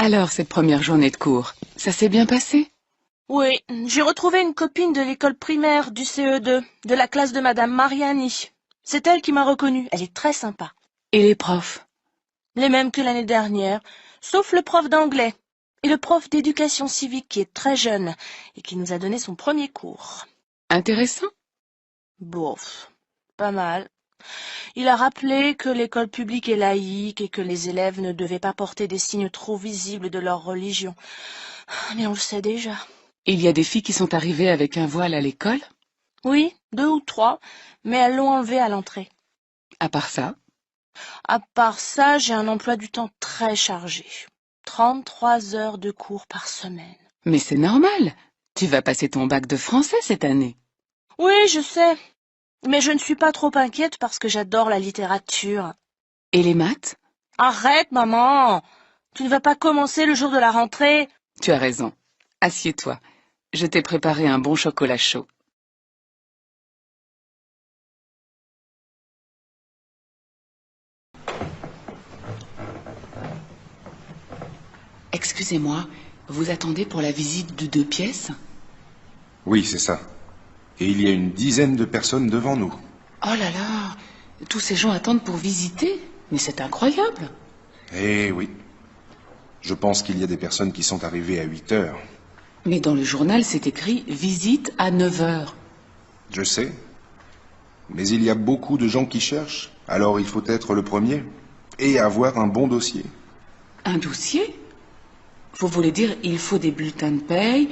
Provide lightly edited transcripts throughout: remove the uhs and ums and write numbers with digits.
Alors, cette première journée de cours, ça s'est bien passé? Oui, j'ai retrouvé une copine de l'école primaire du CE2, de la classe de Madame Mariani. C'est elle qui m'a reconnue. Elle est très sympa. Et les profs? Les mêmes que l'année dernière, sauf le prof d'anglais et le prof d'éducation civique qui est très jeune et qui nous a donné son premier cours. Intéressant? Bof, pas mal. Il a rappelé que l'école publique est laïque et que les élèves ne devaient pas porter des signes trop visibles de leur religion. Mais on le sait déjà. Il y a des filles qui sont arrivées avec un voile à l'école? Oui, 2 ou 3, mais elles l'ont enlevé à l'entrée. À part ça? À part ça, j'ai un emploi du temps très chargé. 33 heures de cours par semaine. Mais c'est normal. Tu vas passer ton bac de français cette année. Oui, je sais. Mais je ne suis pas trop inquiète parce que j'adore la littérature. Et les maths? Arrête, maman! Tu ne vas pas commencer le jour de la rentrée? Tu as raison. Assieds-toi. Je t'ai préparé un bon chocolat chaud. Excusez-moi, vous attendez pour la visite de 2 pièces? Oui, c'est ça. Et il y a une dizaine de personnes devant nous. Oh là là, tous ces gens attendent pour visiter. Mais c'est incroyable. Eh oui. Je pense qu'il y a des personnes qui sont arrivées à 8 heures. Mais dans le journal, c'est écrit « Visite à 9 heures ». Je sais. Mais il y a beaucoup de gens qui cherchent. Alors il faut être le premier. Et avoir un bon dossier. Un dossier? Vous voulez dire il faut des bulletins de paye,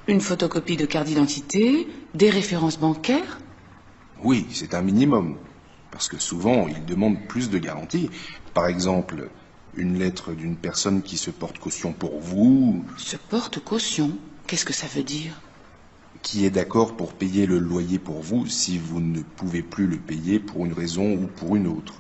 une photocopie de carte d'identité, des références bancaires? Oui, c'est un minimum. Parce que souvent, ils demandent plus de garanties. Par exemple, une lettre d'une personne qui se porte caution pour vous, Se porte caution. Qu'est-ce que ça veut dire? qui est d'accord pour payer le loyer pour vous si vous ne pouvez plus le payer pour une raison ou pour une autre.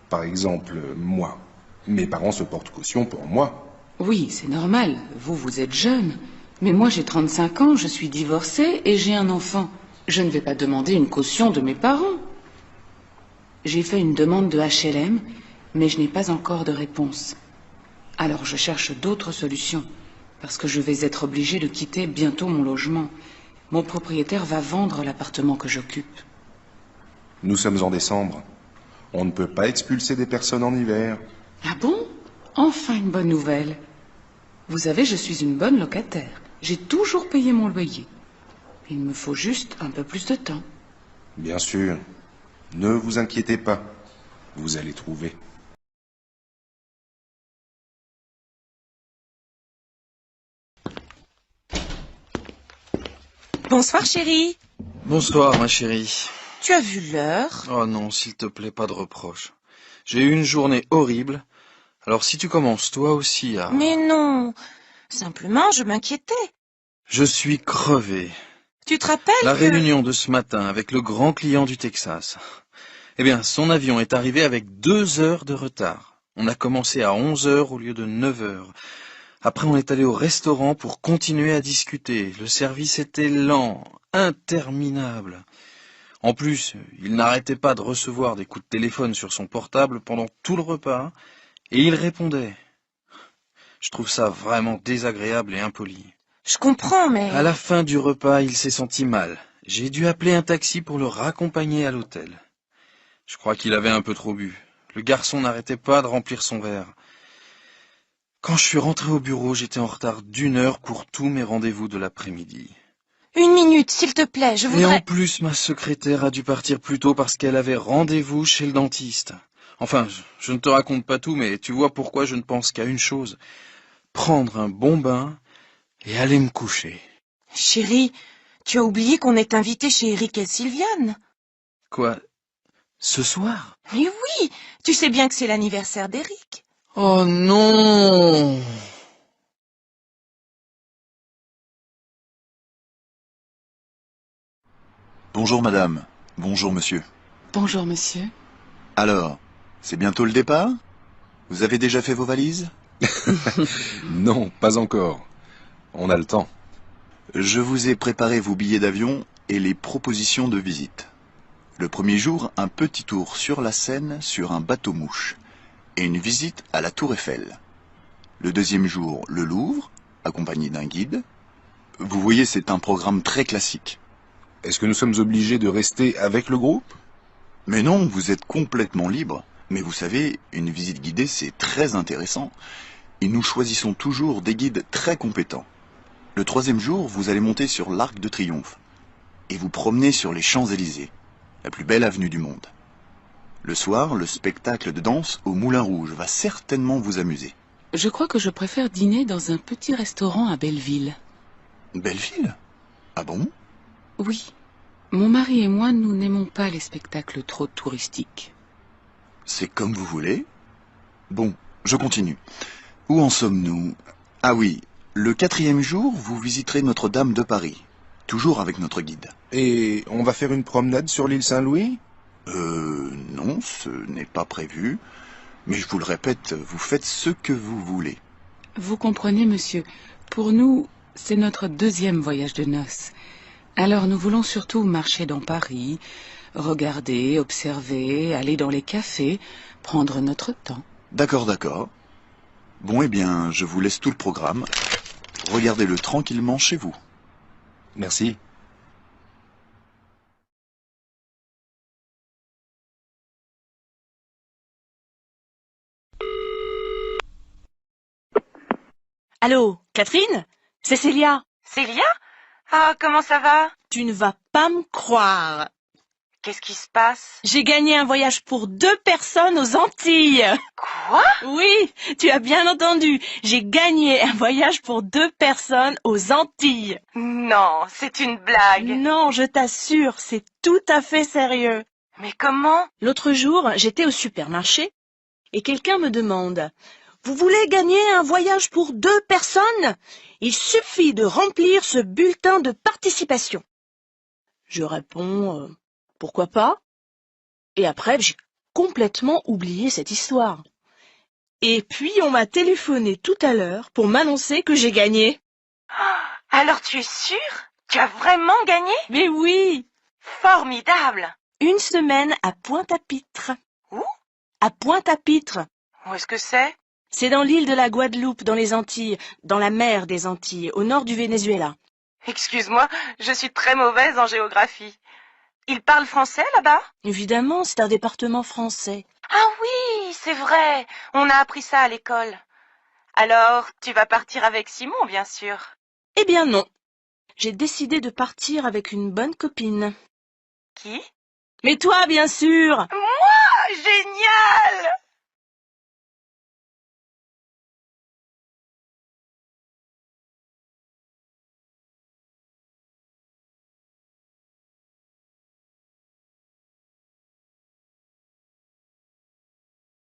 Par exemple, moi. Mes parents se portent caution pour moi. Oui, c'est normal. Vous êtes jeune. Mais moi, j'ai 35 ans, je suis divorcée et j'ai un enfant. Je ne vais pas demander une caution de mes parents. J'ai fait une demande de HLM, mais je n'ai pas encore de réponse. Alors je cherche d'autres solutions, parce que je vais être obligée de quitter bientôt mon logement. Mon propriétaire va vendre l'appartement que j'occupe. Nous sommes en décembre. On ne peut pas expulser des personnes en hiver. Ah bon? Enfin une bonne nouvelle. Vous savez, je suis une bonne locataire. J'ai toujours payé mon loyer. Il me faut juste un peu plus de temps. Bien sûr. Ne vous inquiétez pas. Vous allez trouver. Bonsoir, chérie. Bonsoir, ma chérie. Tu as vu l'heure? Oh non, s'il te plaît, pas de reproches. J'ai eu une journée horrible. Alors si tu commences toi aussi à... Mais non. Simplement, je m'inquiétais. Je suis crevé. Tu te rappelles La que... réunion de ce matin avec le grand client du Texas. Eh bien, son avion est arrivé avec 2 heures de retard. On a commencé à 11 heures au lieu de 9 heures. Après, on est allé au restaurant pour continuer à discuter. Le service était lent, interminable. En plus, il n'arrêtait pas de recevoir des coups de téléphone sur son portable pendant tout le repas, et il répondait. Je trouve ça vraiment désagréable et impoli. Je comprends, mais... À la fin du repas, il s'est senti mal. J'ai dû appeler un taxi pour le raccompagner à l'hôtel. Je crois qu'il avait un peu trop bu. Le garçon n'arrêtait pas de remplir son verre. Quand je suis rentré au bureau, j'étais en retard d'1 heure pour tous mes rendez-vous de l'après-midi. 1 minute, s'il te plaît, je Et voudrais... en plus, ma secrétaire a dû partir plus tôt parce qu'elle avait rendez-vous chez le dentiste. Enfin, je ne te raconte pas tout, mais tu vois pourquoi je ne pense qu'à une chose. Prendre un bon bain et aller me coucher. Chérie, tu as oublié qu'on est invité chez Eric et Sylviane. Quoi? Ce soir? Mais oui, tu sais bien que c'est l'anniversaire d'Eric. Oh non! Bonjour madame, bonjour monsieur. Bonjour, monsieur. Alors, c'est bientôt le départ? Vous avez déjà fait vos valises? Non, pas encore. On a le temps. Je vous ai préparé vos billets d'avion et les propositions de visite. Le premier jour, un petit tour sur la Seine sur un bateau-mouche et une visite à la Tour Eiffel. Le deuxième jour, le Louvre, accompagné d'un guide. Vous voyez, c'est un programme très classique. Est-ce que nous sommes obligés de rester avec le groupe? Mais non, vous êtes complètement libre. Mais vous savez, une visite guidée, c'est très intéressant. Et nous choisissons toujours des guides très compétents. Le troisième jour, vous allez monter sur l'Arc de Triomphe et vous promener sur les Champs-Élysées, la plus belle avenue du monde. Le soir, le spectacle de danse au Moulin Rouge va certainement vous amuser. Je crois que je préfère dîner dans un petit restaurant à Belleville. Belleville? Ah bon? Oui. Mon mari et moi, nous n'aimons pas les spectacles trop touristiques. C'est comme vous voulez. Bon, je continue. Où en sommes-nous? Ah oui, le quatrième jour, vous visiterez Notre-Dame de Paris, toujours avec notre guide. Et on va faire une promenade sur l'île Saint-Louis? Non, ce n'est pas prévu. Mais je vous le répète, vous faites ce que vous voulez. Vous comprenez, monsieur, pour nous, c'est notre deuxième voyage de noces. Alors nous voulons surtout marcher dans Paris, regarder, observer, aller dans les cafés, prendre notre temps. D'accord, d'accord. Bon, eh bien, je vous laisse tout le programme. Regardez-le tranquillement chez vous. Merci. Allô, Catherine? C'est Célia. Célia? Ah, comment ça va? Tu ne vas pas me croire. Qu'est-ce qui se passe? J'ai gagné un voyage pour 2 personnes aux Antilles. Quoi? Oui, tu as bien entendu. J'ai gagné un voyage pour 2 personnes aux Antilles. Non, c'est une blague. Non, je t'assure, c'est tout à fait sérieux. Mais comment? L'autre jour, j'étais au supermarché et quelqu'un me demande « Vous voulez gagner un voyage pour 2 personnes? Il suffit de remplir ce bulletin de participation. » Je réponds « Pourquoi pas ?» Et après, j'ai complètement oublié cette histoire. Et puis, on m'a téléphoné tout à l'heure pour m'annoncer que j'ai gagné. Alors tu es sûre? Tu as vraiment gagné? Mais oui, Formidable. 1 semaine à Pointe-à-Pitre. Où? À Pointe-à-Pitre. Où est-ce que c'est? C'est dans l'île de la Guadeloupe, dans les Antilles, dans la mer des Antilles, au nord du Venezuela. Excuse-moi, je suis très mauvaise en géographie. Ils parlent français là-bas? Évidemment, c'est un département français. Ah oui, c'est vrai. On a appris ça à l'école. Alors, tu vas partir avec Simon, bien sûr. Eh bien non. J'ai décidé de partir avec une bonne copine. Qui? Mais toi, bien sûr! Moi! Génial!